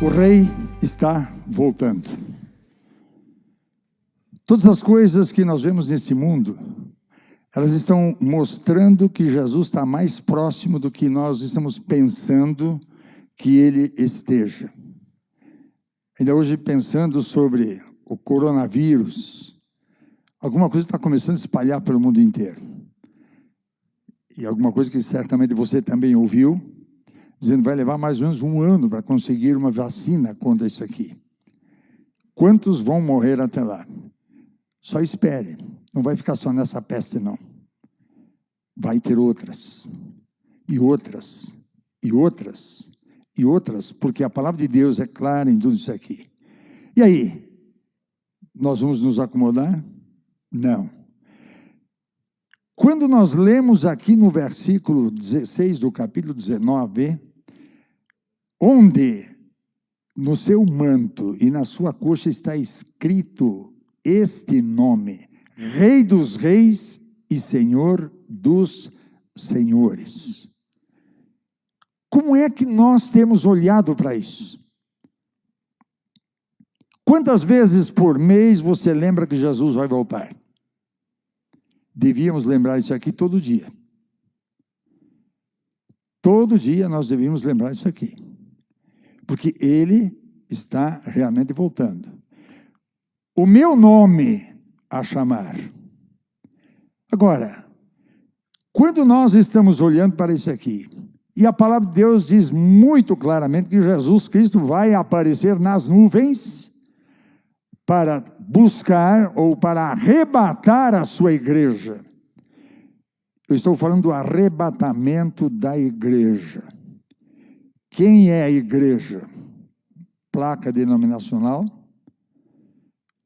O rei está voltando. Todas as coisas que nós vemos nesse mundo, elas estão mostrando que Jesus está mais próximo do que nós estamos pensando que ele esteja. Ainda hoje, pensando sobre o coronavírus, alguma coisa está começando a espalhar pelo mundo inteiro. E alguma coisa que certamente você também ouviu, dizendo que vai levar mais ou menos 1 ano para conseguir uma vacina contra isso aqui. Quantos vão morrer até lá? Só espere, não vai ficar só nessa peste não. Vai ter outras, e outras, e outras, e outras, porque a palavra de Deus é clara em tudo isso aqui. E aí? Nós vamos nos acomodar? Não. Quando nós lemos aqui no versículo 16 do capítulo 19, onde no seu manto e na sua coxa está escrito este nome, Rei dos Reis e Senhor dos Senhores. Como é que nós temos olhado para isso? Quantas vezes por mês você lembra que Jesus vai voltar? Devíamos lembrar isso aqui todo dia. Todo dia nós devíamos lembrar isso aqui. Porque ele está realmente voltando. O meu nome a chamar. Agora, quando nós estamos olhando para isso aqui, e a palavra de Deus diz muito claramente que Jesus Cristo vai aparecer nas nuvens para buscar ou para arrebatar a sua igreja. Eu estou falando do arrebatamento da igreja. Quem é a igreja? Placa denominacional?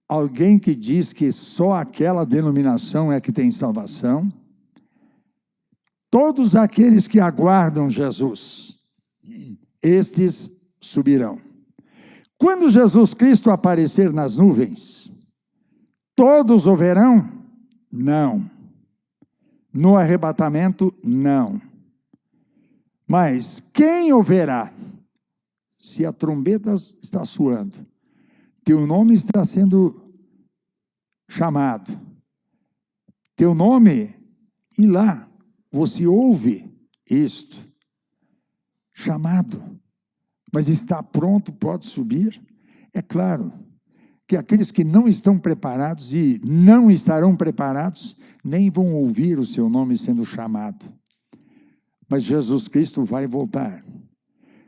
Alguém que diz que só aquela denominação é que tem salvação? Todos aqueles que aguardam Jesus, estes subirão. Quando Jesus Cristo aparecer nas nuvens, todos o verão? Não. No arrebatamento, não. Mas quem o verá? Se a trombeta está soando, teu nome está sendo chamado, teu nome, e lá você ouve isto, chamado, mas está pronto, pode subir? É claro que aqueles que não estão preparados e não estarão preparados, nem vão ouvir o seu nome sendo chamado. Mas Jesus Cristo vai voltar.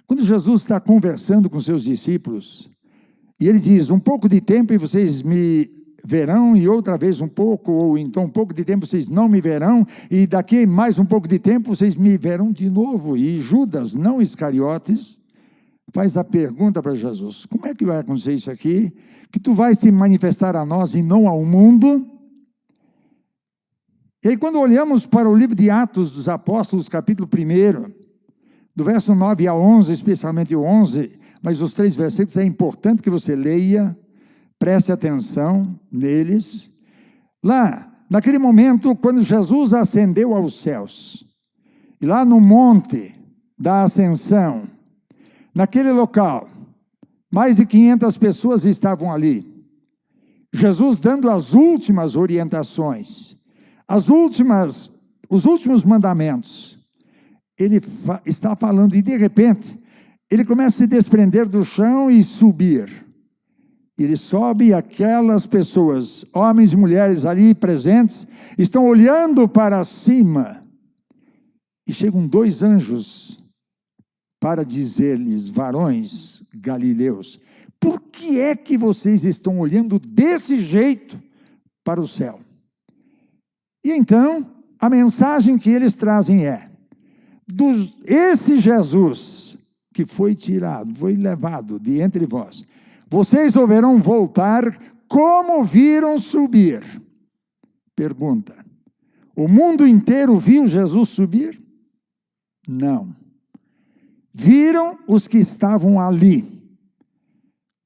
Quando Jesus está conversando com seus discípulos, e ele diz, um pouco de tempo e vocês me verão, e outra vez um pouco, ou então um pouco de tempo vocês não me verão, e daqui mais um pouco de tempo vocês me verão de novo. E Judas, não Iscariotes, faz a pergunta para Jesus, como é que vai acontecer isso aqui? Que tu vais te manifestar a nós e não ao mundo? E aí quando olhamos para o livro de Atos dos Apóstolos, capítulo 1, do verso 9 a 11, especialmente o 11, mas os 3 versículos é importante que você leia, preste atenção neles. Lá, naquele momento, quando Jesus ascendeu aos céus, e lá no monte da ascensão, naquele local, mais de 500 pessoas estavam ali. Jesus dando as últimas orientações, os últimos mandamentos. Ele está falando e de repente, ele começa a se desprender do chão e subir. Ele sobe e aquelas pessoas, homens e mulheres ali presentes, estão olhando para cima. E chegam 2 anjos para dizer-lhes, varões galileus, por que é que vocês estão olhando desse jeito para o céu? E então, a mensagem que eles trazem é, esse Jesus que foi tirado, foi levado de entre vós, vocês o verão voltar como viram subir. Pergunta, o mundo inteiro viu Jesus subir? Não. Viram os que estavam ali,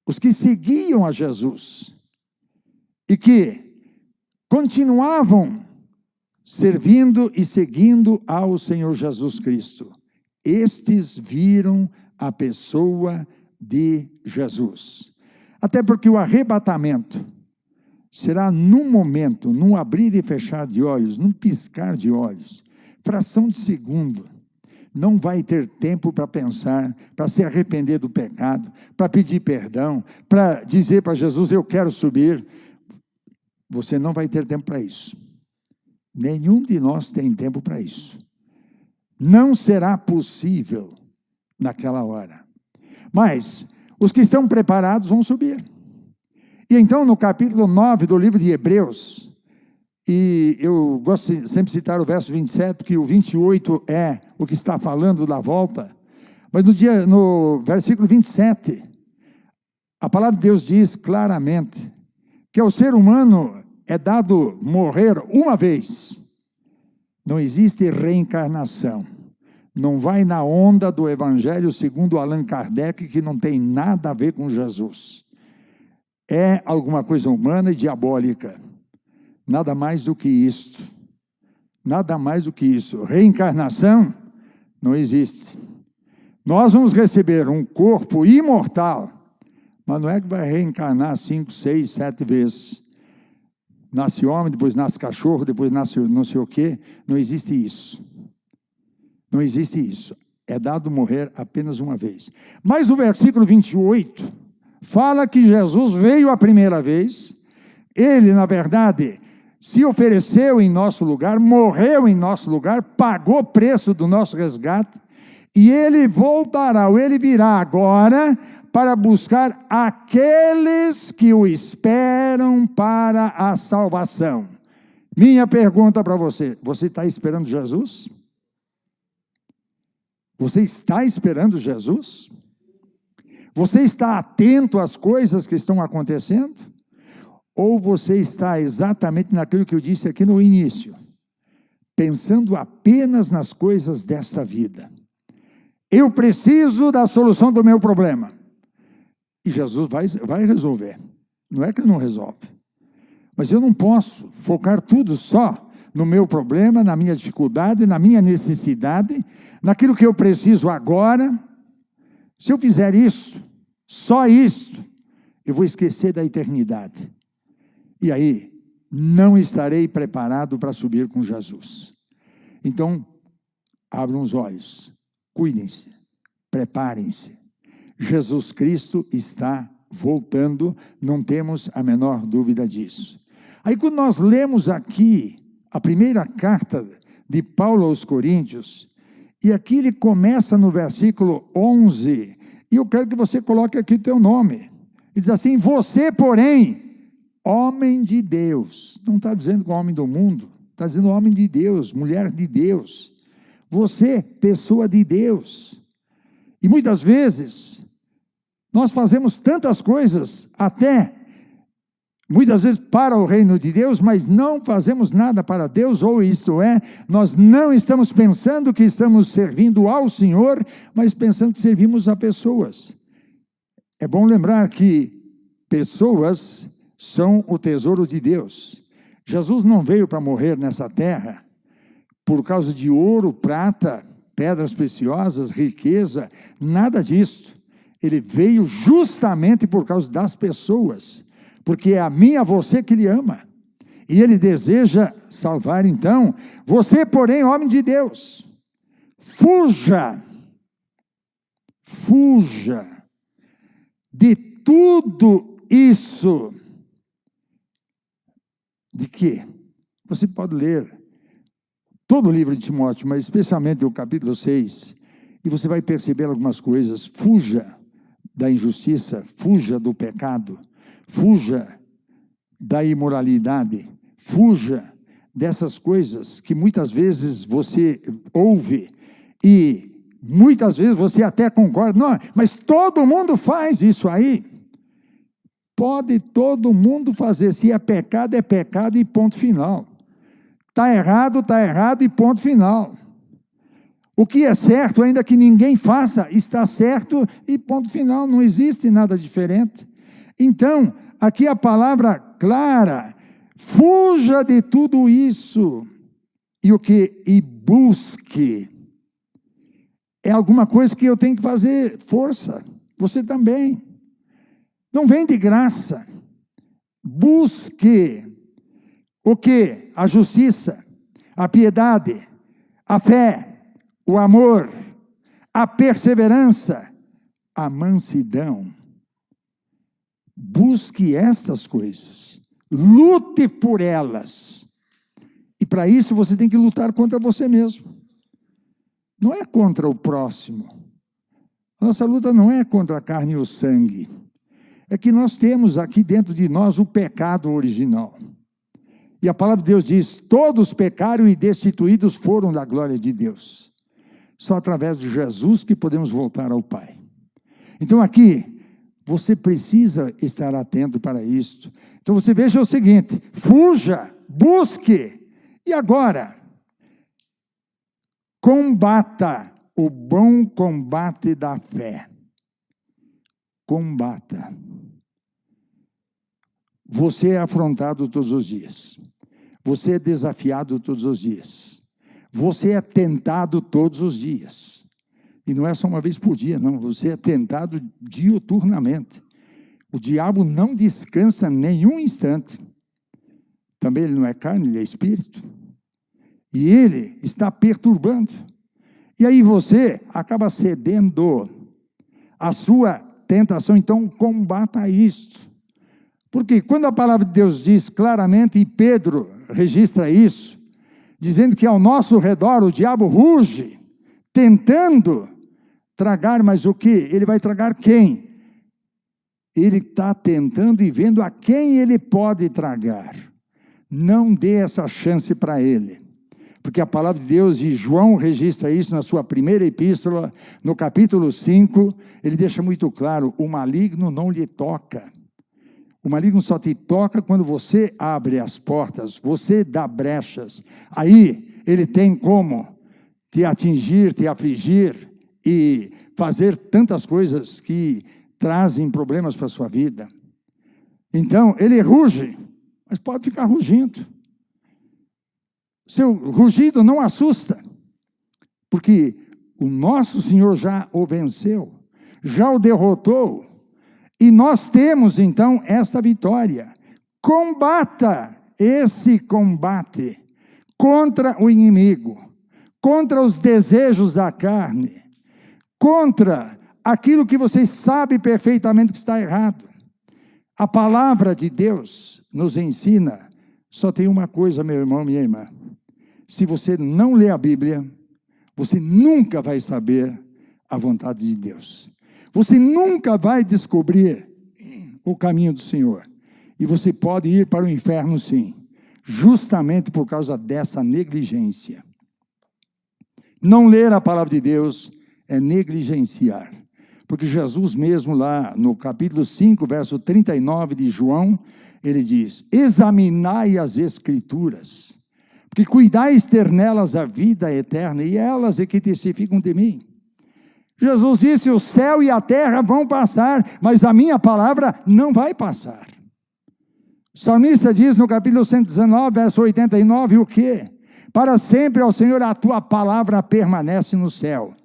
os que seguiam a Jesus, e que continuavam servindo e seguindo ao Senhor Jesus Cristo. Estes viram a pessoa de Jesus. Até porque o arrebatamento será num momento, num abrir e fechar de olhos, num piscar de olhos, fração de segundo. Não vai ter tempo para pensar, para se arrepender do pecado, para pedir perdão, para dizer para Jesus, eu quero subir. Você não vai ter tempo para isso. Nenhum de nós tem tempo para isso. Não será possível naquela hora. Mas os que estão preparados vão subir. E então, no capítulo 9 do livro de Hebreus, e eu gosto de sempre citar o verso 27, porque o 28 é o que está falando da volta, mas no versículo 27, a palavra de Deus diz claramente que ao ser humano é dado morrer uma vez. Não existe reencarnação. Não vai na onda do Evangelho segundo Allan Kardec, que não tem nada a ver com Jesus. É alguma coisa humana e diabólica. Nada mais do que isto. Nada mais do que isso. Reencarnação não existe. Nós vamos receber um corpo imortal, mas não é que vai reencarnar 5, 6, 7 vezes. Nasce homem, depois nasce cachorro, depois nasce não sei o quê. Não existe isso. Não existe isso. É dado morrer apenas uma vez. Mas o versículo 28 fala que Jesus veio a primeira vez. Ele, na verdade, se ofereceu em nosso lugar, morreu em nosso lugar, pagou o preço do nosso resgate. E ele voltará, ou ele virá agora para buscar aqueles que o esperam para a salvação. Minha pergunta para você: você está esperando Jesus? Você está esperando Jesus? Você está atento às coisas que estão acontecendo? Ou você está exatamente naquilo que eu disse aqui no início, pensando apenas nas coisas desta vida? Eu preciso da solução do meu problema. E Jesus vai resolver. Não é que ele não resolve. Mas eu não posso focar tudo só no meu problema, na minha dificuldade, na minha necessidade, naquilo que eu preciso agora. Se eu fizer isso, só isto, eu vou esquecer da eternidade. E aí, não estarei preparado para subir com Jesus. Então, abram os olhos, cuidem-se, preparem-se. Jesus Cristo está voltando, não temos a menor dúvida disso. Aí quando nós lemos aqui a primeira carta de Paulo aos Coríntios, e aqui ele começa no versículo 11, e eu quero que você coloque aqui o teu nome. Ele diz assim: você, porém, homem de Deus. Não está dizendo com homem do mundo, está dizendo homem de Deus, mulher de Deus. Você, pessoa de Deus. E muitas vezes nós fazemos tantas coisas, até muitas vezes para o reino de Deus, mas não fazemos nada para Deus, ou isto é, nós não estamos pensando que estamos servindo ao Senhor, mas pensando que servimos a pessoas. É bom lembrar que pessoas são o tesouro de Deus. Jesus não veio para morrer nessa terra por causa de ouro, prata, pedras preciosas, riqueza, nada disso. Ele veio justamente por causa das pessoas, porque é a mim e a você que ele ama. E ele deseja salvar. Então, você, porém, homem de Deus, fuja de tudo isso. De quê? Você pode ler todo o livro de Timóteo, mas especialmente o capítulo 6, e você vai perceber algumas coisas. Fuja da injustiça, fuja do pecado, fuja da imoralidade, fuja dessas coisas que muitas vezes você ouve e muitas vezes você até concorda. Não, mas todo mundo faz isso aí. Pode todo mundo fazer. Se é pecado e ponto final. Está errado e ponto final. O que é certo, ainda que ninguém faça, está certo e ponto final. Não existe nada diferente. Então, aqui a palavra clara: fuja de tudo isso. E o que? E busque. É alguma coisa que eu tenho que fazer força. você também. Não vem de graça. Busque o quê? A justiça, a piedade, a fé, o amor, a perseverança, a mansidão. Busque estas coisas, lute por elas. E para isso você tem que lutar contra você mesmo. Não é contra o próximo. Nossa luta não é contra a carne e o sangue. É que nós temos aqui dentro de nós o pecado original. E a palavra de Deus diz, todos pecaram e destituídos foram da glória de Deus. Só através de Jesus que podemos voltar ao Pai. Então aqui, você precisa estar atento para isto. Então você veja o seguinte, fuja, busque, e agora, combata o bom combate da fé. Combata. Você é afrontado todos os dias. Você é desafiado todos os dias. Você é tentado todos os dias. E não é só uma vez por dia, não. Você é tentado diuturnamente. O diabo não descansa nenhum instante. Também ele não é carne, ele é espírito. E ele está perturbando. E aí você acaba cedendo a sua tentação. Então combata isto. Porque quando a palavra de Deus diz claramente, e Pedro registra isso, dizendo que ao nosso redor o diabo ruge, tentando tragar, mas o quê? Ele vai tragar quem? Ele está tentando e vendo a quem ele pode tragar. Não dê essa chance para ele. Porque a palavra de Deus, e João registra isso na sua primeira epístola, no capítulo 5, ele deixa muito claro, o maligno não lhe toca. O maligno só te toca quando você abre as portas, você dá brechas. Aí ele tem como te atingir, te afligir e fazer tantas coisas que trazem problemas para a sua vida. Então, ele ruge, mas pode ficar rugindo. Seu rugido não assusta, porque o nosso Senhor já o venceu, já o derrotou. E nós temos, então, esta vitória. Combata esse combate contra o inimigo, contra os desejos da carne, contra aquilo que você sabe perfeitamente que está errado. A palavra de Deus nos ensina, só tem uma coisa, meu irmão, minha irmã. Se você não lê a Bíblia, você nunca vai saber a vontade de Deus. Você nunca vai descobrir o caminho do Senhor. E você pode ir para o inferno, sim, justamente por causa dessa negligência. Não ler a palavra de Deus é negligenciar. Porque Jesus mesmo lá no capítulo 5, verso 39 de João, ele diz, examinai as Escrituras, porque cuidais ter nelas a vida eterna, e elas é que testificam de mim. Jesus disse, o céu e a terra vão passar, mas a minha palavra não vai passar. O salmista diz no capítulo 119, verso 89, o quê? Para sempre, ó Senhor, a tua palavra permanece no céu.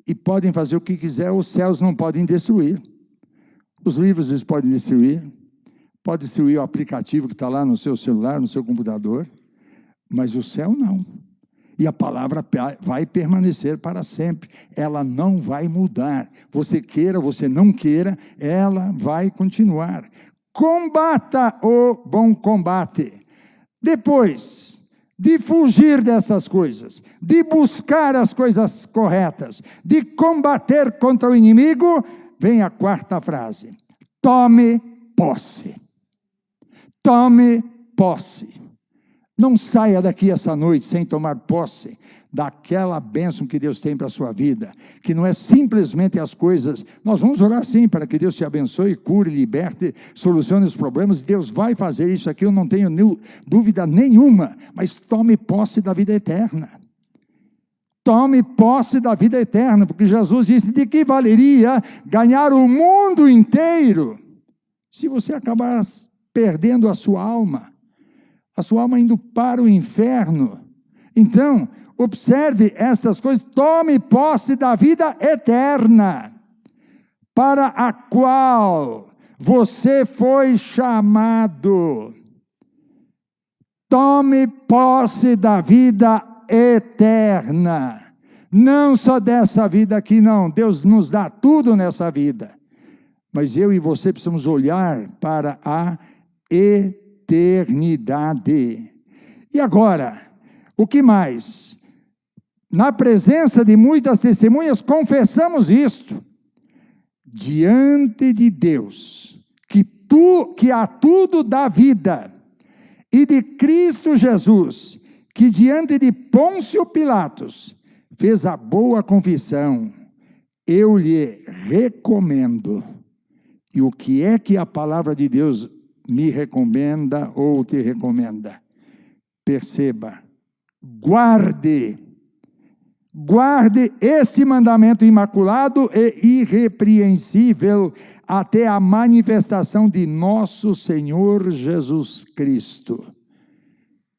E podem fazer o que quiser, os céus não podem destruir. Os livros eles podem destruir. Pode destruir o aplicativo que está lá no seu celular, no seu computador. Mas o céu não. E a palavra vai permanecer para sempre. Ela não vai mudar. Você queira, você não queira, ela vai continuar. Combata o bom combate. Depois de fugir dessas coisas, de buscar as coisas corretas, de combater contra o inimigo, vem a quarta frase. Tome posse. Tome posse. Não saia daqui essa noite sem tomar posse daquela bênção que Deus tem para a sua vida, que não é simplesmente as coisas, nós vamos orar sim para que Deus te abençoe, cure, liberte, solucione os problemas, Deus vai fazer isso aqui, eu não tenho dúvida nenhuma, mas tome posse da vida eterna. Tome posse da vida eterna, porque Jesus disse, de que valeria ganhar o mundo inteiro, se você acabar perdendo a sua alma indo para o inferno. Então, observe estas coisas, tome posse da vida eterna. para a qual você foi chamado. Tome posse da vida eterna. Não só dessa vida aqui, não. Deus nos dá tudo nessa vida. Mas eu e você precisamos olhar para a eternidade. E agora, o que mais? Na presença de muitas testemunhas, confessamos isto. Diante de Deus, que a tudo dá vida, e de Cristo Jesus, que diante de Pôncio Pilatos, fez a boa confissão, eu lhe recomendo. E o que é que a palavra de Deus me recomenda ou te recomenda? Perceba, guarde este mandamento imaculado e irrepreensível até a manifestação de nosso Senhor Jesus Cristo.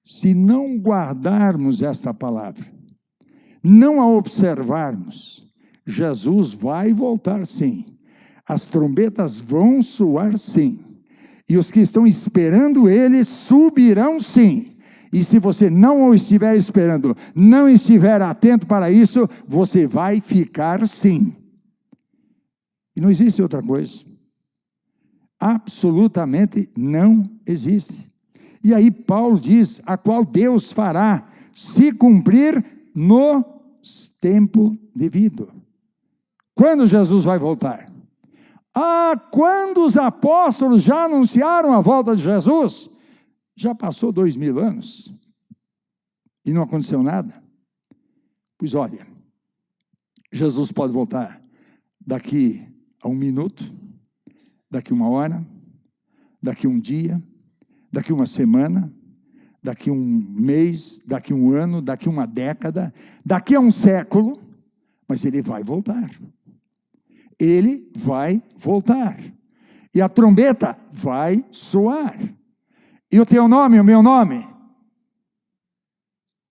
Se não guardarmos esta palavra, não a observarmos, Jesus vai voltar sim, as trombetas vão soar sim, e os que estão esperando ele subirão sim. E se você não o estiver esperando, não estiver atento para isso, você vai ficar sim. E não existe outra coisa. Absolutamente não existe. E aí Paulo diz, a qual Deus fará se cumprir no tempo devido. Quando Jesus vai voltar? Quando os apóstolos já anunciaram a volta de Jesus? Já passou 2000 anos e não aconteceu nada? Pois olha, Jesus pode voltar daqui a 1 minuto, daqui a 1 hora, daqui a 1 dia, daqui a 1 semana, daqui a 1 mês, daqui a 1 ano, daqui a 1 década, daqui a 1 século, mas ele vai voltar. Ele vai voltar. E a trombeta vai soar. E o teu nome, o meu nome?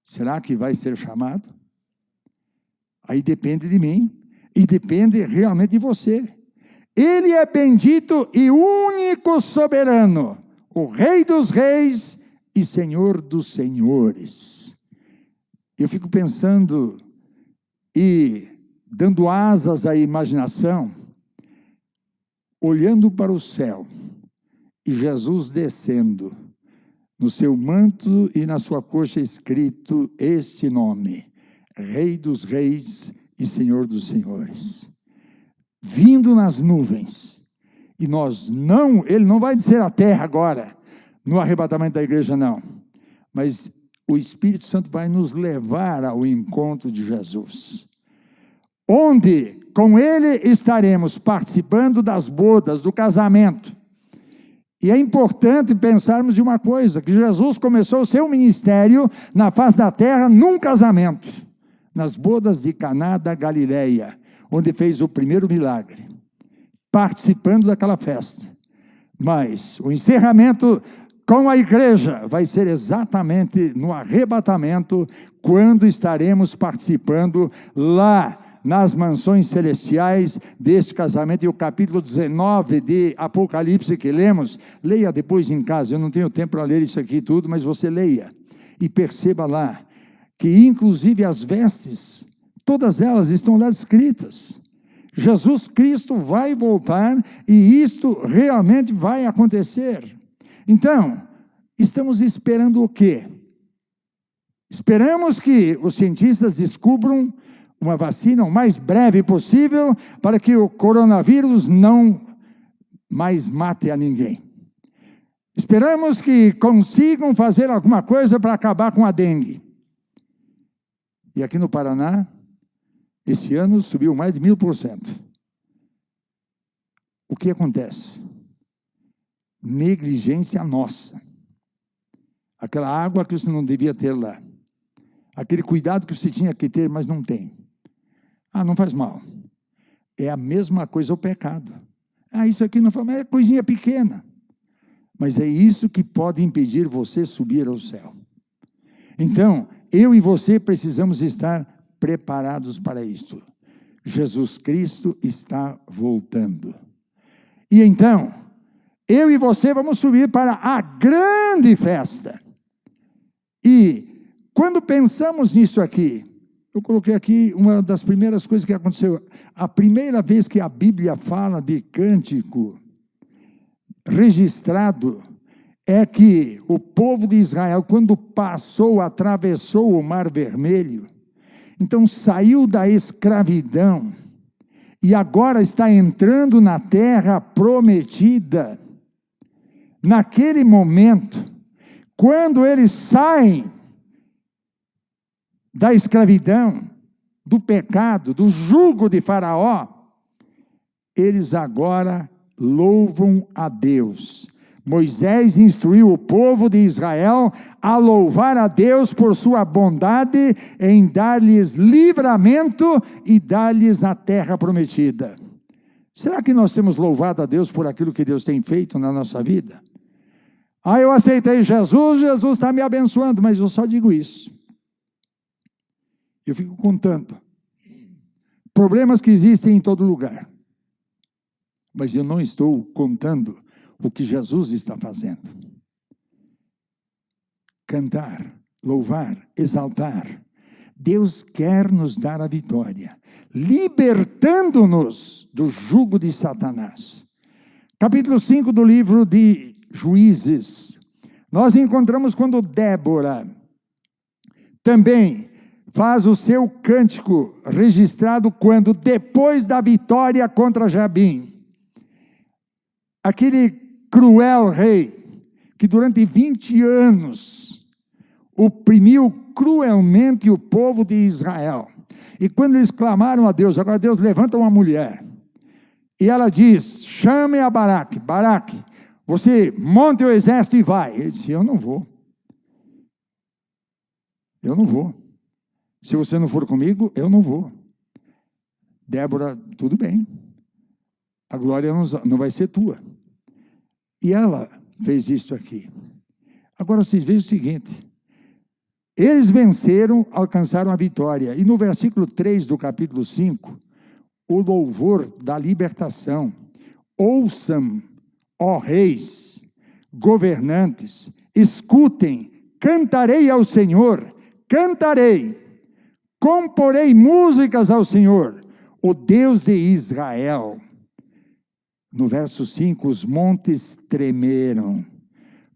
Será que vai ser chamado? Aí depende de mim, e depende realmente de você. Ele é bendito e único soberano, o Rei dos reis e Senhor dos senhores. Eu fico pensando e dando asas à imaginação, olhando para o céu, e Jesus descendo, no seu manto e na sua coxa escrito este nome, Rei dos reis e Senhor dos senhores, vindo nas nuvens, e ele não vai descer à terra agora, no arrebatamento da igreja não, mas o Espírito Santo vai nos levar ao encontro de Jesus, onde com ele estaremos participando das bodas, do casamento. E é importante pensarmos de uma coisa, que Jesus começou o seu ministério na face da terra num casamento, nas bodas de Caná da Galileia, onde fez o primeiro milagre, participando daquela festa. Mas o encerramento com a igreja vai ser exatamente no arrebatamento, quando estaremos participando lá nas mansões celestiais deste casamento. E o capítulo 19 de Apocalipse que lemos, leia depois em casa, eu não tenho tempo para ler isso aqui tudo, mas você leia, e perceba lá, que inclusive as vestes, todas elas estão lá escritas. Jesus Cristo vai voltar, e isto realmente vai acontecer. Então, estamos esperando o quê? Esperamos que os cientistas descubram uma vacina o mais breve possível, para que o coronavírus não mais mate a ninguém. Esperamos que consigam fazer alguma coisa para acabar com a dengue. E aqui no Paraná, esse ano subiu mais de 1000%. O que acontece? Negligência nossa. Aquela água que você não devia ter lá. Aquele cuidado que você tinha que ter, mas não tem. Não faz mal. É a mesma coisa o pecado. Isso aqui não faz mal, é coisinha pequena. Mas é isso que pode impedir você subir ao céu. Então, eu e você precisamos estar preparados para isto. Jesus Cristo está voltando. E então, eu e você vamos subir para a grande festa. E quando pensamos nisso aqui, eu coloquei aqui uma das primeiras coisas que aconteceu. A primeira vez que a Bíblia fala de cântico registrado é que o povo de Israel, quando atravessou o Mar Vermelho, então saiu da escravidão e agora está entrando na terra prometida. Naquele momento, quando eles saem da escravidão, do pecado, do jugo de Faraó, eles agora louvam a Deus. Moisés instruiu o povo de Israel a louvar a Deus por sua bondade em dar-lhes livramento e dar-lhes a terra prometida. Será que nós temos louvado a Deus por aquilo que Deus tem feito na nossa vida? Eu aceitei Jesus, Jesus está me abençoando, mas eu só digo isso. Eu fico contando problemas que existem em todo lugar, mas eu não estou contando o que Jesus está fazendo. Cantar, louvar, exaltar. Deus quer nos dar a vitória, libertando-nos do jugo de Satanás. Capítulo 5 do livro de Juízes, nós encontramos quando Débora também faz o seu cântico registrado quando, depois da vitória contra Jabim, aquele cruel rei, que durante 20 anos oprimiu cruelmente o povo de Israel. E quando eles clamaram a Deus, agora Deus levanta uma mulher, e ela diz, chame a Baraque, Baraque, você monte o exército e vai. Ele disse, eu não vou. Eu não vou. Se você não for comigo, eu não vou. Débora, tudo bem. A glória não vai ser tua. E ela fez isto aqui. Agora vocês vejam o seguinte. Eles venceram, alcançaram a vitória. E no versículo 3 do capítulo 5, o louvor da libertação. Ouçam, ó reis, governantes, escutem, cantarei ao Senhor, cantarei, comporei músicas ao Senhor, o Deus de Israel. No verso 5, os montes tremeram,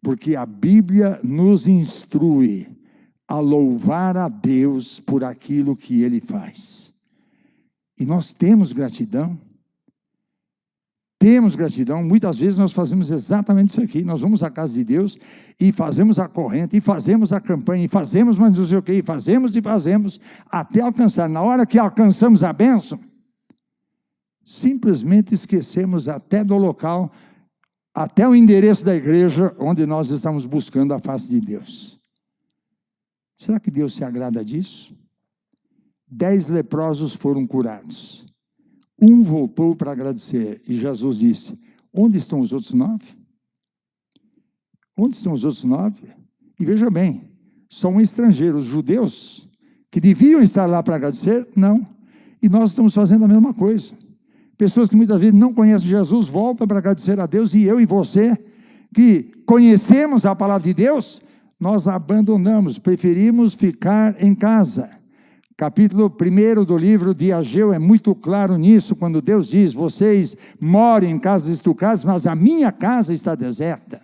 porque a Bíblia nos instrui a louvar a Deus por aquilo que Ele faz. E nós temos gratidão. Temos gratidão, muitas vezes nós fazemos exatamente isso aqui, nós vamos à casa de Deus e fazemos a corrente, e fazemos a campanha, e fazemos mais não sei o que, e fazemos, até alcançar. Na hora que alcançamos a bênção, simplesmente esquecemos até do local, até o endereço da igreja onde nós estamos buscando a face de Deus. Será que Deus se agrada disso? 10 leprosos foram curados. Um voltou para agradecer, e Jesus disse, onde estão os outros 9? Onde estão os outros 9? E veja bem, são estrangeiros, judeus, que deviam estar lá para agradecer, não. E nós estamos fazendo a mesma coisa. Pessoas que muitas vezes não conhecem Jesus, voltam para agradecer a Deus, e eu e você, que conhecemos a palavra de Deus, nós abandonamos, preferimos ficar em casa. Capítulo 1 do livro de Ageu é muito claro nisso, quando Deus diz, vocês moram em casas estucadas, mas a minha casa está deserta.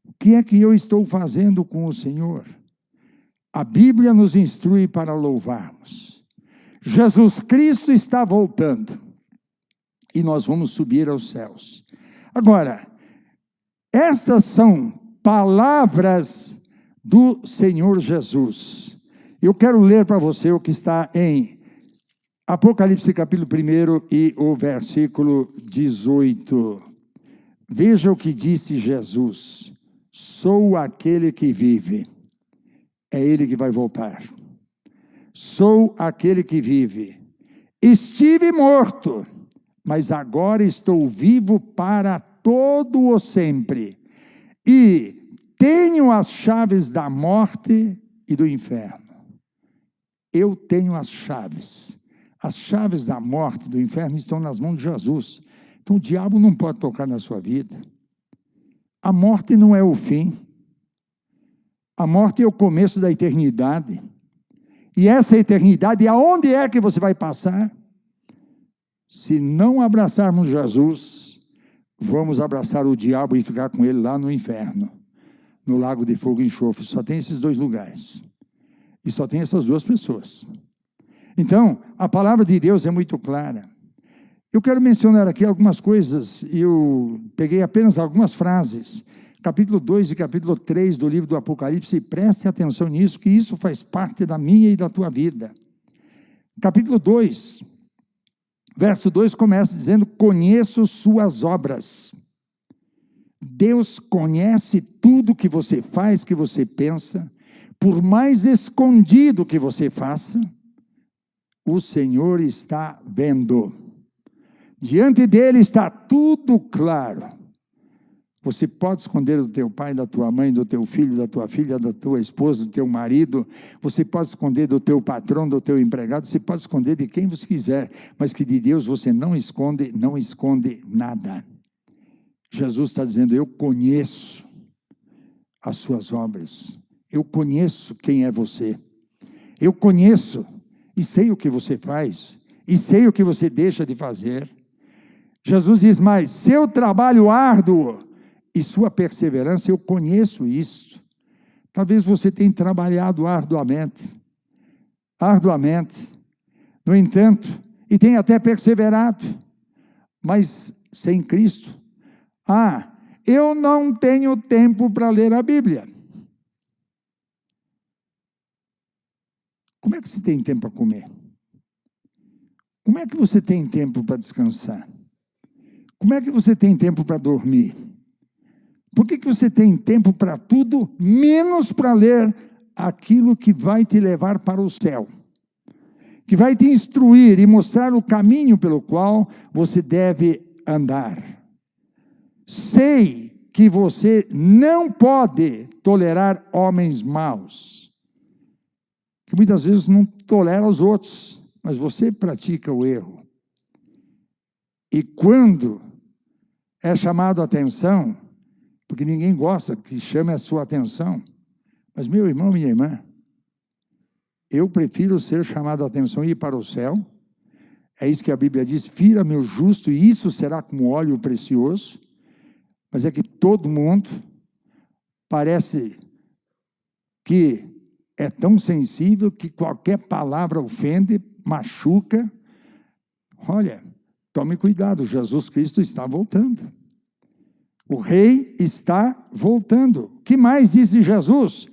O que é que eu estou fazendo com o Senhor? A Bíblia nos instrui para louvarmos. Jesus Cristo está voltando, e nós vamos subir aos céus. Agora, estas são palavras do Senhor Jesus. Eu quero ler para você o que está em Apocalipse capítulo 1 e o versículo 18. Veja o que disse Jesus. Sou aquele que vive. É Ele que vai voltar. Sou aquele que vive. Estive morto, mas agora estou vivo para todo o sempre. E tenho as chaves da morte e do inferno. Eu tenho as chaves. As chaves da morte, do inferno, estão nas mãos de Jesus. Então o diabo não pode tocar na sua vida. A morte não é o fim. A morte é o começo da eternidade. E essa eternidade, aonde é que você vai passar? Se não abraçarmos Jesus, vamos abraçar o diabo e ficar com ele lá no inferno, no lago de fogo e enxofre. Só tem esses dois lugares. E só tem essas duas pessoas. Então, a palavra de Deus é muito clara. Eu quero mencionar aqui algumas coisas, e eu peguei apenas algumas frases. Capítulo 2 e capítulo 3 do livro do Apocalipse, e preste atenção nisso, que isso faz parte da minha e da tua vida. Capítulo 2, verso 2 começa dizendo: conheço suas obras. Deus conhece tudo que você faz, que você pensa. Por mais escondido que você faça, o Senhor está vendo. Diante dele está tudo claro. Você pode esconder do teu pai, da tua mãe, do teu filho, da tua filha, da tua esposa, do teu marido. Você pode esconder do teu patrão, do teu empregado. Você pode esconder de quem você quiser. Mas que de Deus você não esconde nada. Jesus está dizendo: eu conheço as suas obras. Eu conheço quem é você. Eu conheço e sei o que você faz. E sei o que você deixa de fazer. Jesus diz mais: seu trabalho árduo e sua perseverança, eu conheço isso. Talvez você tenha trabalhado arduamente. No entanto, e tenha até perseverado, mas sem Cristo. Eu não tenho tempo para ler a Bíblia. Como é que você tem tempo para comer? Como é que você tem tempo para descansar? Como é que você tem tempo para dormir? Por que você tem tempo para tudo, menos para ler aquilo que vai te levar para o céu? Que vai te instruir e mostrar o caminho pelo qual você deve andar. Sei que você não pode tolerar homens maus, que muitas vezes não tolera os outros, mas você pratica o erro. E quando é chamado a atenção, porque ninguém gosta que chame a sua atenção, mas meu irmão, minha irmã, eu prefiro ser chamado a atenção e ir para o céu. É isso que a Bíblia diz: fira-me o justo, e isso será como óleo precioso. Mas é que todo mundo parece que é tão sensível que qualquer palavra ofende, machuca. Olha, tome cuidado, Jesus Cristo está voltando. O rei está voltando. O que mais disse Jesus?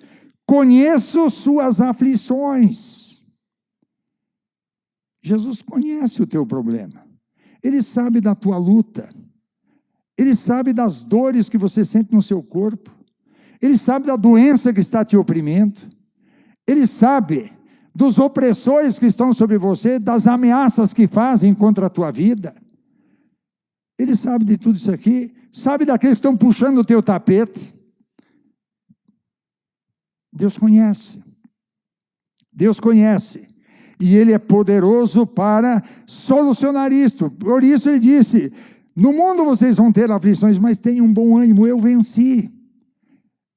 Conheço suas aflições. Jesus conhece o teu problema. Ele sabe da tua luta. Ele sabe das dores que você sente no seu corpo. Ele sabe da doença que está te oprimindo. Ele sabe dos opressores que estão sobre você, das ameaças que fazem contra a tua vida. Ele sabe de tudo isso aqui. Sabe daqueles que estão puxando o teu tapete. Deus conhece. Deus conhece. E Ele é poderoso para solucionar isto. Por isso Ele disse: no mundo vocês vão ter aflições, mas tenham um bom ânimo, eu venci.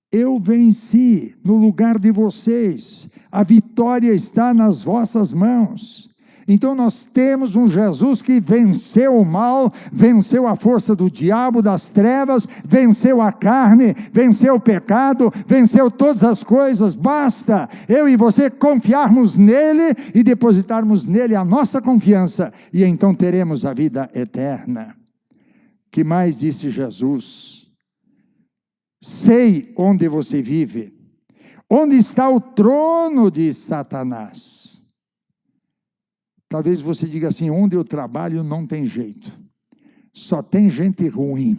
Eu venci no lugar de vocês. A vitória está nas vossas mãos. Então nós temos um Jesus que venceu o mal, venceu a força do diabo, das trevas, venceu a carne, venceu o pecado, venceu todas as coisas. Basta eu e você confiarmos nele e depositarmos nele a nossa confiança, e então teremos a vida eterna. Que mais disse Jesus? Sei onde você vive, onde está o trono de Satanás. Talvez você diga assim: onde eu trabalho não tem jeito, só tem gente ruim,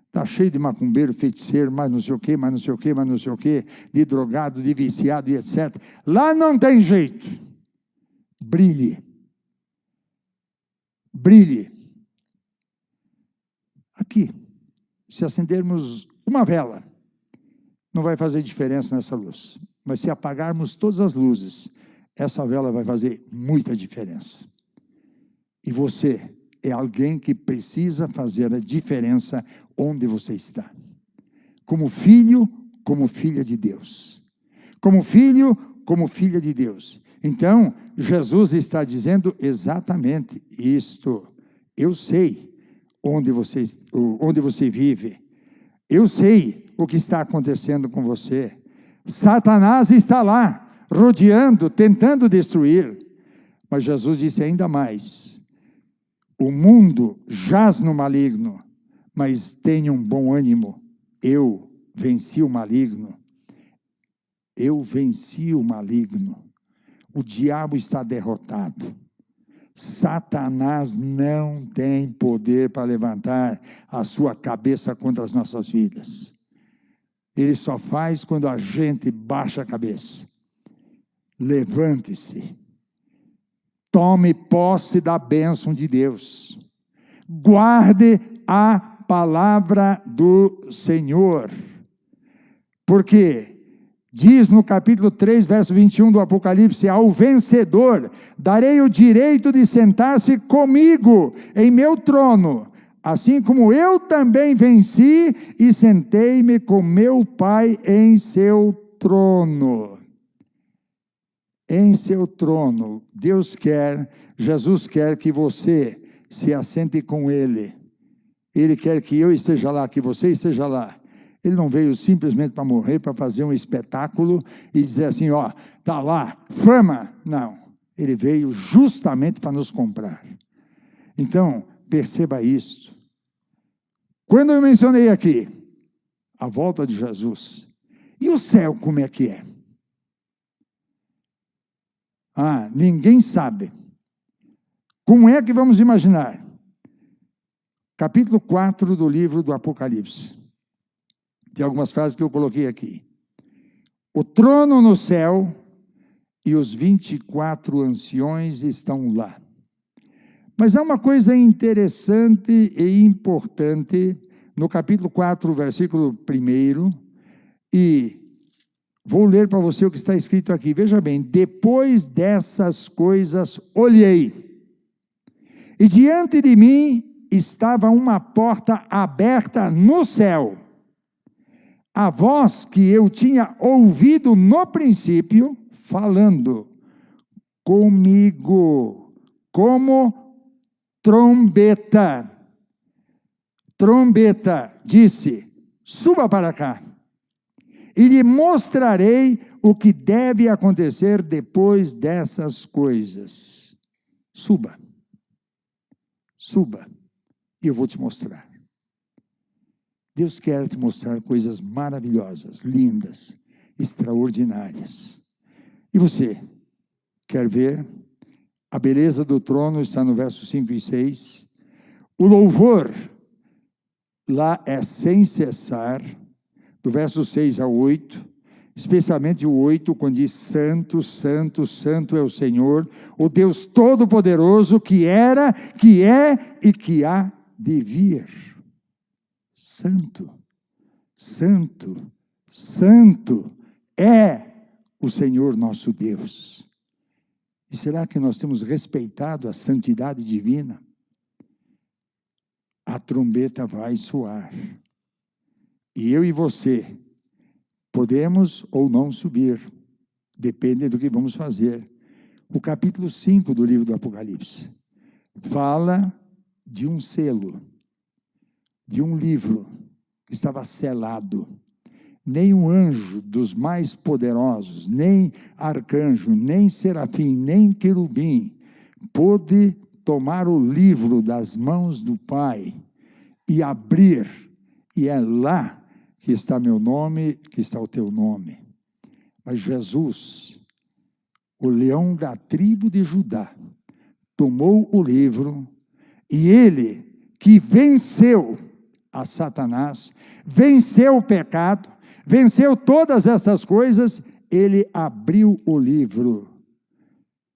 está cheio de macumbeiro, feiticeiro, mais não sei o quê, mais não sei o quê, mais não sei o quê, de drogado, de viciado e etc. Lá não tem jeito. Brilhe. Brilhe. Aqui, se acendermos uma vela, não vai fazer diferença nessa luz, mas se apagarmos todas as luzes, essa vela vai fazer muita diferença. E você é alguém que precisa fazer a diferença onde você está. Como filho, como filha de Deus. Como filho, como filha de Deus. Então, Jesus está dizendo exatamente isto. Eu sei onde você vive. Eu sei o que está acontecendo com você. Satanás está lá, rodeando, tentando destruir. Mas Jesus disse ainda mais: o mundo jaz no maligno, mas tenha um bom ânimo. Eu venci o maligno. Eu venci o maligno. O diabo está derrotado. Satanás não tem poder para levantar a sua cabeça contra as nossas vidas. Ele só faz quando a gente baixa a cabeça. Levante-se. Tome posse da bênção de Deus. Guarde a palavra do Senhor. Porque diz no capítulo 3, verso 21 do Apocalipse: ao vencedor darei o direito de sentar-se comigo em meu trono, assim como eu também venci e sentei-me com meu Pai em seu trono. Em seu trono, Jesus quer que você se assente com Ele. Ele quer que eu esteja lá, que você esteja lá. Ele não veio simplesmente para morrer, para fazer um espetáculo e dizer assim, ó, tá lá, fama. Não, ele veio justamente para nos comprar. Então, perceba isso. Quando eu mencionei aqui a volta de Jesus, e o céu como é que é? Ninguém sabe. Como é que vamos imaginar? Capítulo 4 do livro do Apocalipse. Tem algumas frases que eu coloquei aqui. O trono no céu e os 24 anciões estão lá. Mas há uma coisa interessante e importante no capítulo 4, versículo 1, e vou ler para você o que está escrito aqui. Veja bem: depois dessas coisas olhei, e diante de mim estava uma porta aberta no céu. A voz que eu tinha ouvido no princípio, falando comigo, como trombeta. Trombeta, disse: suba para cá, e lhe mostrarei o que deve acontecer depois dessas coisas. Suba, suba, e eu vou te mostrar. Deus quer te mostrar coisas maravilhosas, lindas, extraordinárias. E você quer ver? A beleza do trono está no verso 5 e 6. O louvor lá é sem cessar, do verso 6 ao 8, especialmente o 8, quando diz: santo, santo, santo é o Senhor, o Deus Todo-Poderoso, que era, que é e que há de vir. Santo, santo, santo é o Senhor nosso Deus. E será que nós temos respeitado a santidade divina? A trombeta vai soar. E eu e você podemos ou não subir, depende do que vamos fazer. O capítulo 5 do livro do Apocalipse fala de um selo, de um livro que estava selado. Nem um anjo dos mais poderosos, nem arcanjo, nem serafim, nem querubim pôde tomar o livro das mãos do Pai e abrir. E é lá que está meu nome, que está o teu nome. Mas Jesus, o leão da tribo de Judá, tomou o livro, e ele que venceu a Satanás, venceu o pecado, venceu todas essas coisas, ele abriu o livro.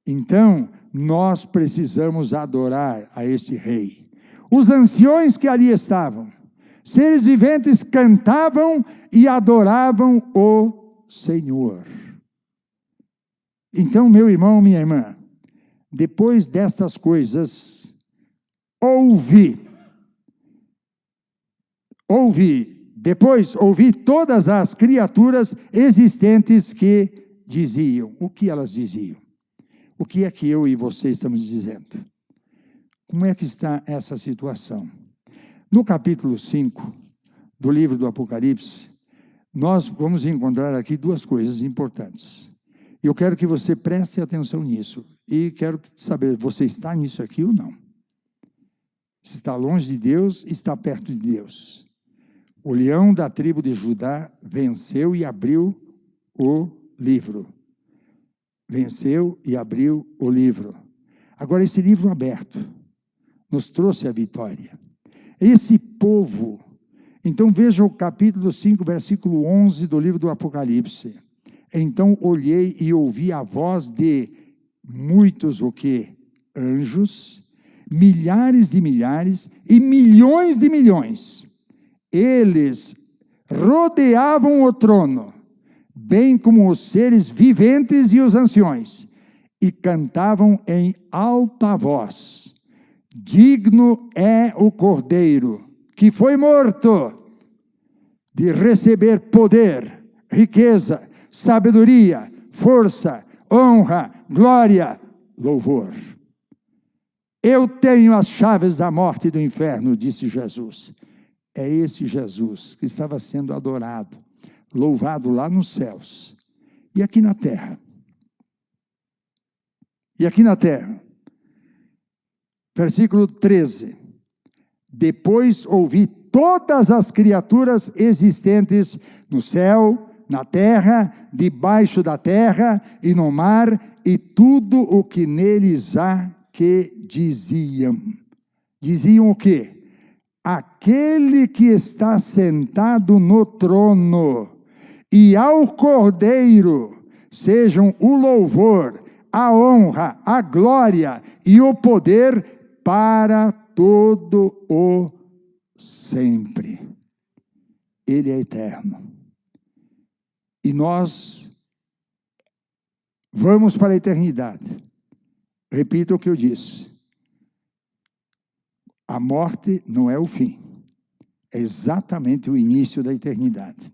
Então, nós precisamos adorar a este rei. Os anciões que ali estavam, seres viventes, cantavam e adoravam o Senhor. Então, meu irmão, minha irmã, depois destas coisas, Depois ouvi todas as criaturas existentes que diziam. O que elas diziam? O que é que eu e você estamos dizendo? Como é que está essa situação? No capítulo 5 do livro do Apocalipse, nós vamos encontrar aqui duas coisas importantes. Eu quero que você preste atenção nisso. E quero saber, você está nisso aqui ou não? Se está longe de Deus, está perto de Deus. O leão da tribo de Judá venceu e abriu o livro. Venceu e abriu o livro. Agora, esse livro aberto nos trouxe a vitória. Esse povo, então veja o capítulo 5, versículo 11 do livro do Apocalipse. Então olhei e ouvi a voz de muitos o quê? Anjos, milhares de milhares e milhões de milhões. Eles rodeavam o trono, bem como os seres viventes e os anciões, e cantavam em alta voz: digno é o Cordeiro, que foi morto, de receber poder, riqueza, sabedoria, força, honra, glória, louvor. Eu tenho as chaves da morte e do inferno, disse Jesus. É esse Jesus que estava sendo adorado, louvado lá nos céus. E aqui na terra? E aqui na terra? Versículo 13. Depois ouvi todas as criaturas existentes no céu, na terra, debaixo da terra e no mar, e tudo o que neles há, que diziam. Diziam o quê? Aquele que está sentado no trono e ao Cordeiro sejam o louvor, a honra, a glória e o poder para todo o sempre. Ele é eterno. E nós vamos para a eternidade. Repito o que eu disse. A morte não é o fim. É exatamente o início da eternidade.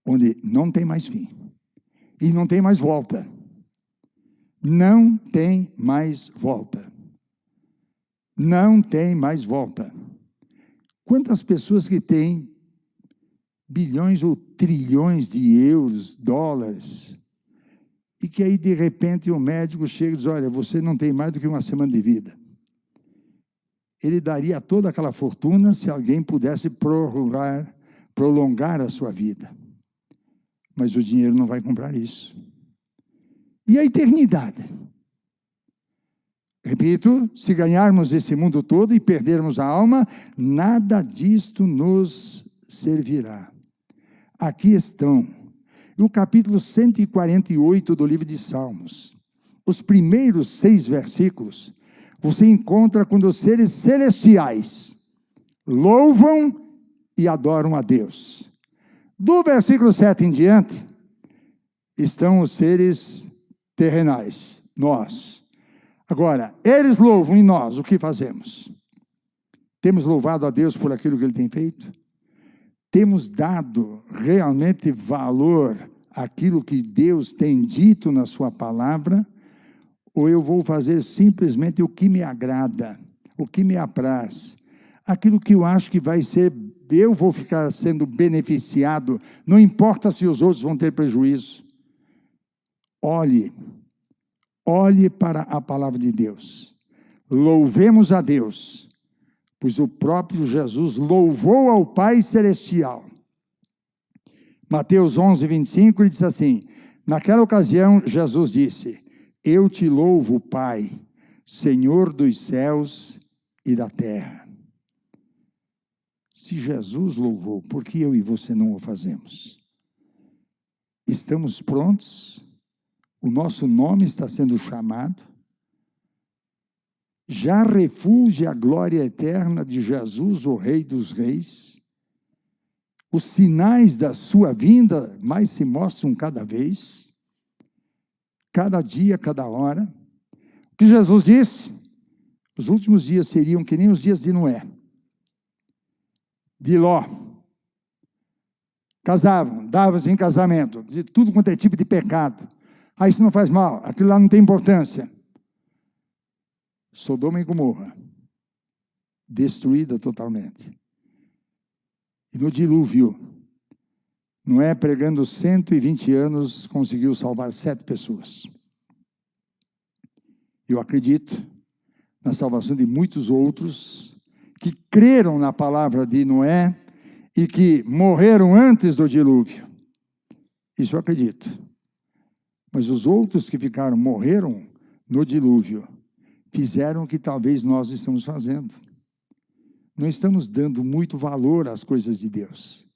Onde não tem mais fim. E não tem mais volta. Não tem mais volta. Não tem mais volta. Quantas pessoas que têm bilhões ou trilhões de euros, dólares, e que aí de repente o médico chega e diz: olha, você não tem mais do que uma semana de vida. Ele daria toda aquela fortuna se alguém pudesse prolongar a sua vida. Mas o dinheiro não vai comprar isso. E a eternidade? Repito, se ganharmos esse mundo todo e perdermos a alma, nada disto nos servirá. Aqui estão, no capítulo 148 do livro de Salmos, os primeiros 6 versículos, você encontra quando os seres celestiais louvam e adoram a Deus. Do versículo 7 em diante, estão os seres terrenais, nós. Agora, eles louvam e nós, o que fazemos? Temos louvado a Deus por aquilo que Ele tem feito? Temos dado realmente valor àquilo que Deus tem dito na sua palavra? Ou eu vou fazer simplesmente o que me agrada, o que me apraz, aquilo que eu acho que vai ser, eu vou ficar sendo beneficiado, não importa se os outros vão ter prejuízo. Olhe para a palavra de Deus, louvemos a Deus, pois o próprio Jesus louvou ao Pai Celestial. Mateus 11, 25, ele diz assim: naquela ocasião Jesus disse: eu te louvo, Pai, Senhor dos céus e da terra. Se Jesus louvou, por que eu e você não o fazemos? Estamos prontos? O nosso nome está sendo chamado? Já refulge a glória eterna de Jesus, o Rei dos Reis? Os sinais da sua vinda mais se mostram cada vez? Cada dia, cada hora. O que Jesus disse? Os últimos dias seriam que nem os dias de Noé, de Ló. Casavam, davam-se em casamento, de tudo quanto é tipo de pecado. Ah, isso não faz mal, aquilo lá não tem importância. Sodoma e Gomorra, destruída totalmente. E no dilúvio, Noé, pregando 120 anos, conseguiu salvar 7 pessoas. Eu acredito na salvação de muitos outros que creram na palavra de Noé e que morreram antes do dilúvio. Isso eu acredito. Mas os outros que morreram no dilúvio, fizeram o que talvez nós estamos fazendo. Não estamos dando muito valor às coisas de Deus.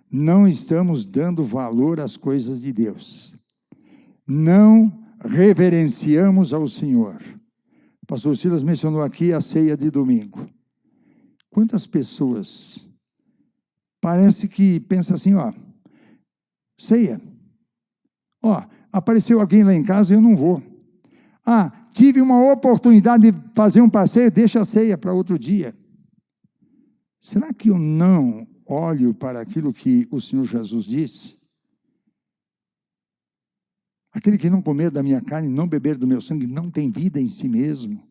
Não estamos dando valor às coisas de Deus. Não reverenciamos ao Senhor. O pastor Silas mencionou aqui a ceia de domingo. Quantas pessoas parece que pensam assim, ceia. Apareceu alguém lá em casa e eu não vou. Tive uma oportunidade de fazer um passeio, deixa a ceia para outro dia. Será que eu não olho para aquilo que o Senhor Jesus disse? Aquele que não comer da minha carne, não beber do meu sangue, não tem vida em si mesmo.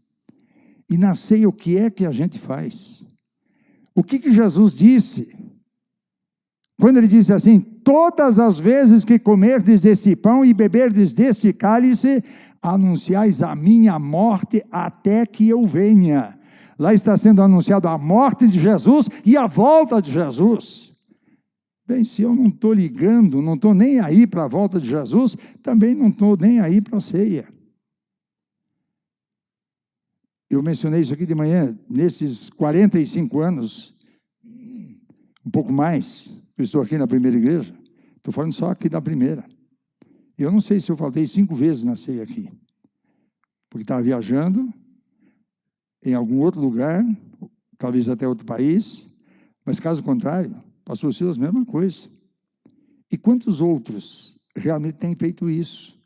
E na ceia, o que é que a gente faz? O que Jesus disse? Quando ele disse assim, todas as vezes que comerdes deste pão e beberdes deste cálice, anunciais a minha morte até que eu venha. Lá está sendo anunciado a morte de Jesus e a volta de Jesus. Bem, se eu não estou ligando, não estou nem aí para a volta de Jesus, também não estou nem aí para a ceia. Eu mencionei isso aqui de manhã, nesses 45 anos, um pouco mais, eu estou aqui na primeira igreja, estou falando só aqui da primeira. Eu não sei se eu faltei 5 vezes na ceia aqui, porque estava viajando em algum outro lugar, talvez até outro país, mas caso contrário, pastor Silas, mesma coisa. E quantos outros realmente têm feito isso?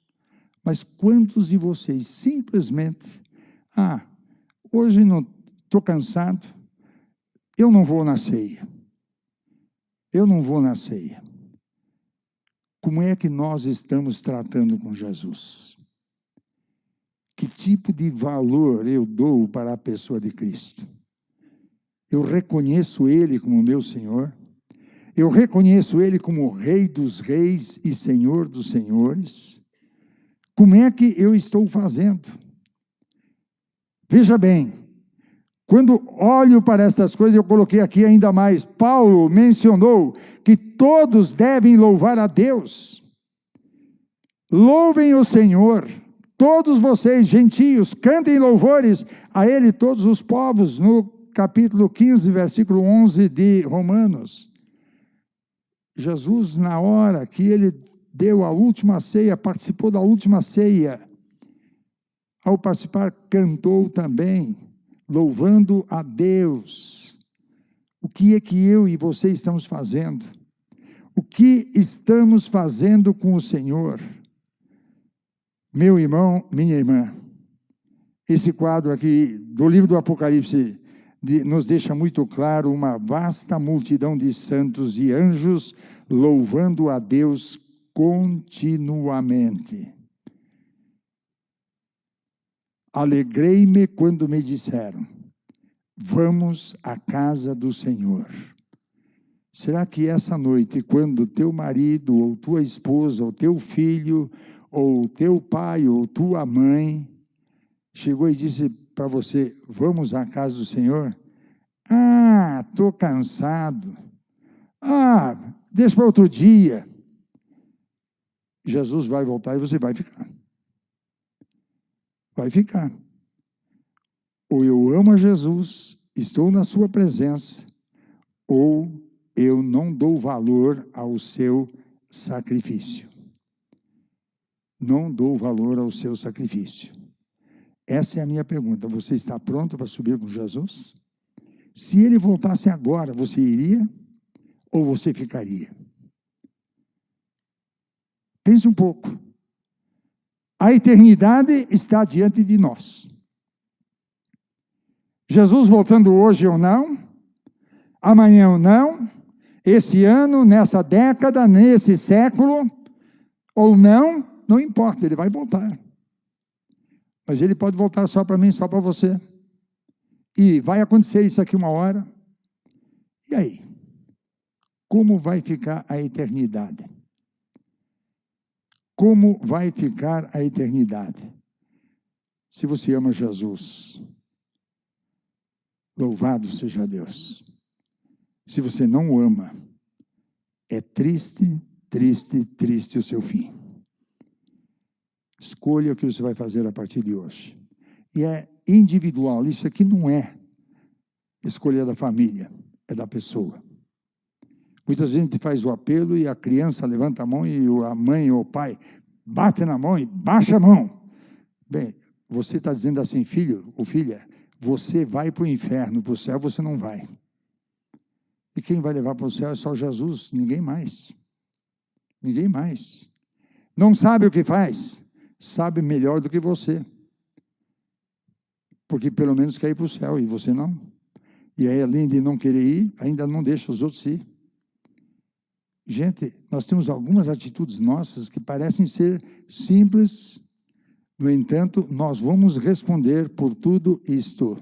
Mas quantos de vocês simplesmente, hoje não estou cansado, eu não vou na ceia. Eu não vou na ceia. Como é que nós estamos tratando com Jesus? Que tipo de valor eu dou para a pessoa de Cristo? Eu reconheço Ele como meu Senhor? Eu reconheço Ele como Rei dos Reis e Senhor dos Senhores? Como é que eu estou fazendo? Veja bem, quando olho para essas coisas, eu coloquei aqui ainda mais, Paulo mencionou que todos devem louvar a Deus. Louvem o Senhor, todos vocês, gentios, cantem louvores a Ele, todos os povos, no capítulo 15, versículo 11 de Romanos. Jesus, na hora que Ele deu a última ceia, participou da última ceia, ao participar, cantou também, louvando a Deus. O que é que eu e você estamos fazendo? O que estamos fazendo com o Senhor? Meu irmão, minha irmã, esse quadro aqui do livro do Apocalipse nos deixa muito claro uma vasta multidão de santos e anjos louvando a Deus continuamente. Alegrei-me quando me disseram, vamos à casa do Senhor. Será que essa noite, quando teu marido, ou tua esposa, ou teu filho, ou teu pai, ou tua mãe, chegou e disse para você, vamos à casa do Senhor? Estou cansado. Deixa para outro dia. Jesus vai voltar e você vai ficar. Vai ficar. Ou eu amo a Jesus, estou na sua presença, ou eu não dou valor ao seu sacrifício. Não dou valor ao seu sacrifício. Essa é a minha pergunta. Você está pronto para subir com Jesus? Se ele voltasse agora, você iria ou você ficaria? Pense um pouco. A eternidade está diante de nós. Jesus voltando hoje ou não, amanhã ou não, esse ano, nessa década, nesse século, ou não, não importa, ele vai voltar. Mas ele pode voltar só para mim, só para você. E vai acontecer isso aqui uma hora. E aí? Como vai ficar a eternidade? Como vai ficar a eternidade? Se você ama Jesus, louvado seja Deus. Se você não o ama, é triste, triste, triste o seu fim. Escolha o que você vai fazer a partir de hoje. E é individual, isso aqui não é escolha da família, é da pessoa. Muitas vezes a gente faz o apelo e a criança levanta a mão e a mãe ou o pai bate na mão e baixa a mão. Bem, você está dizendo assim, filho ou filha, você vai para o inferno, para o céu você não vai. E quem vai levar para o céu é só Jesus, ninguém mais. Ninguém mais. Não sabe o que faz? Sabe melhor do que você. Porque pelo menos quer ir para o céu e você não. E aí, além de não querer ir, ainda não deixa os outros ir. Gente, nós temos algumas atitudes nossas que parecem ser simples. No entanto, nós vamos responder por tudo isto.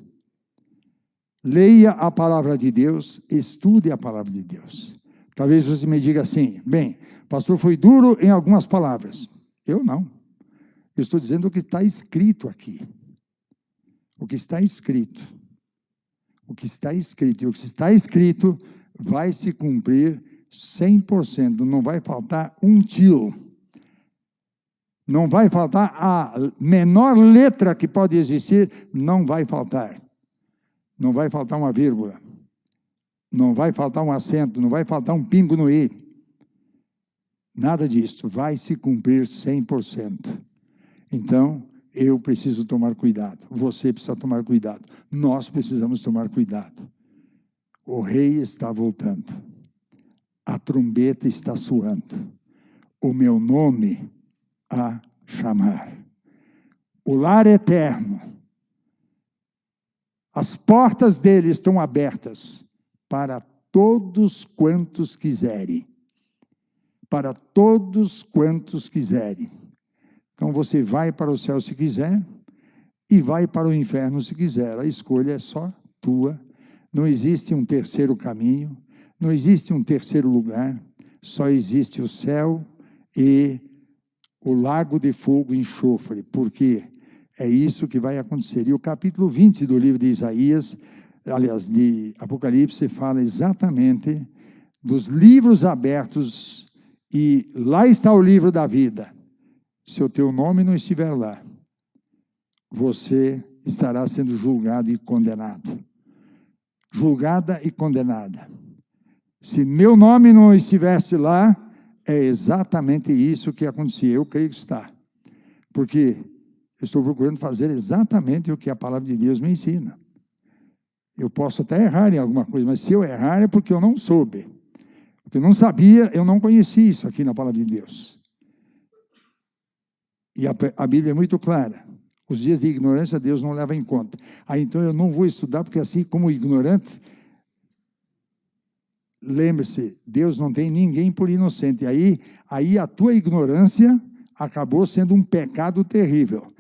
Leia a palavra de Deus, estude a palavra de Deus. Talvez você me diga assim, bem, pastor, foi duro em algumas palavras. Eu não. Eu estou dizendo o que está escrito aqui. O que está escrito. O que está escrito. E o que está escrito vai se cumprir 100%. Não vai faltar um tio. Não vai faltar a menor letra que pode existir. Não vai faltar. Não vai faltar uma vírgula. Não vai faltar um acento. Não vai faltar um pingo no i. Nada disso. Vai se cumprir 100%. Então, eu preciso tomar cuidado. Você precisa tomar cuidado. Nós precisamos tomar cuidado. O rei está voltando. A trombeta está soando. O meu nome a chamar. O lar eterno. As portas dele estão abertas para todos quantos quiserem. Para todos quantos quiserem. Então você vai para o céu se quiser e vai para o inferno se quiser. A escolha é só tua. Não existe um terceiro caminho, não existe um terceiro lugar. Só existe o céu e o lago de fogo e enxofre. Porque é isso que vai acontecer. E o capítulo 20 do livro de Isaías, aliás, de Apocalipse, fala exatamente dos livros abertos. E lá está o livro da vida. Se o teu nome não estiver lá, você estará sendo julgado e condenado. Julgada e condenada. Se meu nome não estivesse lá, é exatamente isso que acontecia. Eu creio que está. Porque eu estou procurando fazer exatamente o que a palavra de Deus me ensina. Eu posso até errar em alguma coisa, mas se eu errar é porque eu não soube. Porque eu não sabia, eu não conhecia isso aqui na palavra de Deus. E a Bíblia é muito clara. Os dias de ignorância Deus não leva em conta. Então eu não vou estudar, porque assim como ignorante, lembre-se, Deus não tem ninguém por inocente. Aí a tua ignorância acabou sendo um pecado terrível.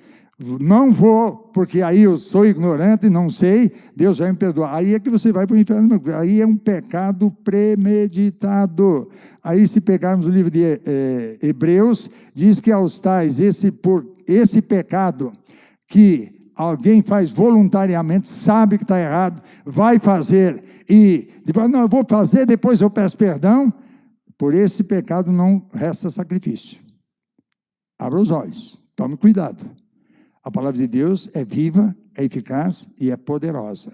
Não vou, porque aí eu sou ignorante e não sei, Deus vai me perdoar. Aí é que você vai para o inferno. Aí é um pecado premeditado. Aí, se pegarmos o livro de Hebreus, diz que aos tais, por esse pecado que alguém faz voluntariamente, sabe que está errado, vai fazer e depois, não, eu vou fazer, depois eu peço perdão. Por esse pecado não resta sacrifício. Abra os olhos, tome cuidado. A palavra de Deus é viva, é eficaz e é poderosa.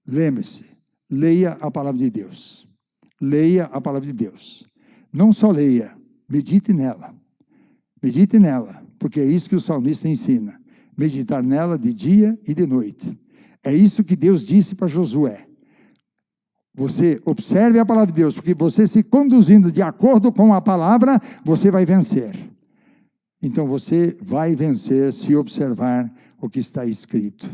Lembre-se, leia a palavra de Deus. Leia a palavra de Deus. Não só leia, medite nela. Medite nela, porque é isso que o salmista ensina. Meditar nela de dia e de noite. É isso que Deus disse para Josué. Você observe a palavra de Deus, porque você se conduzindo de acordo com a palavra, você vai vencer. Então você vai vencer se observar o que está escrito.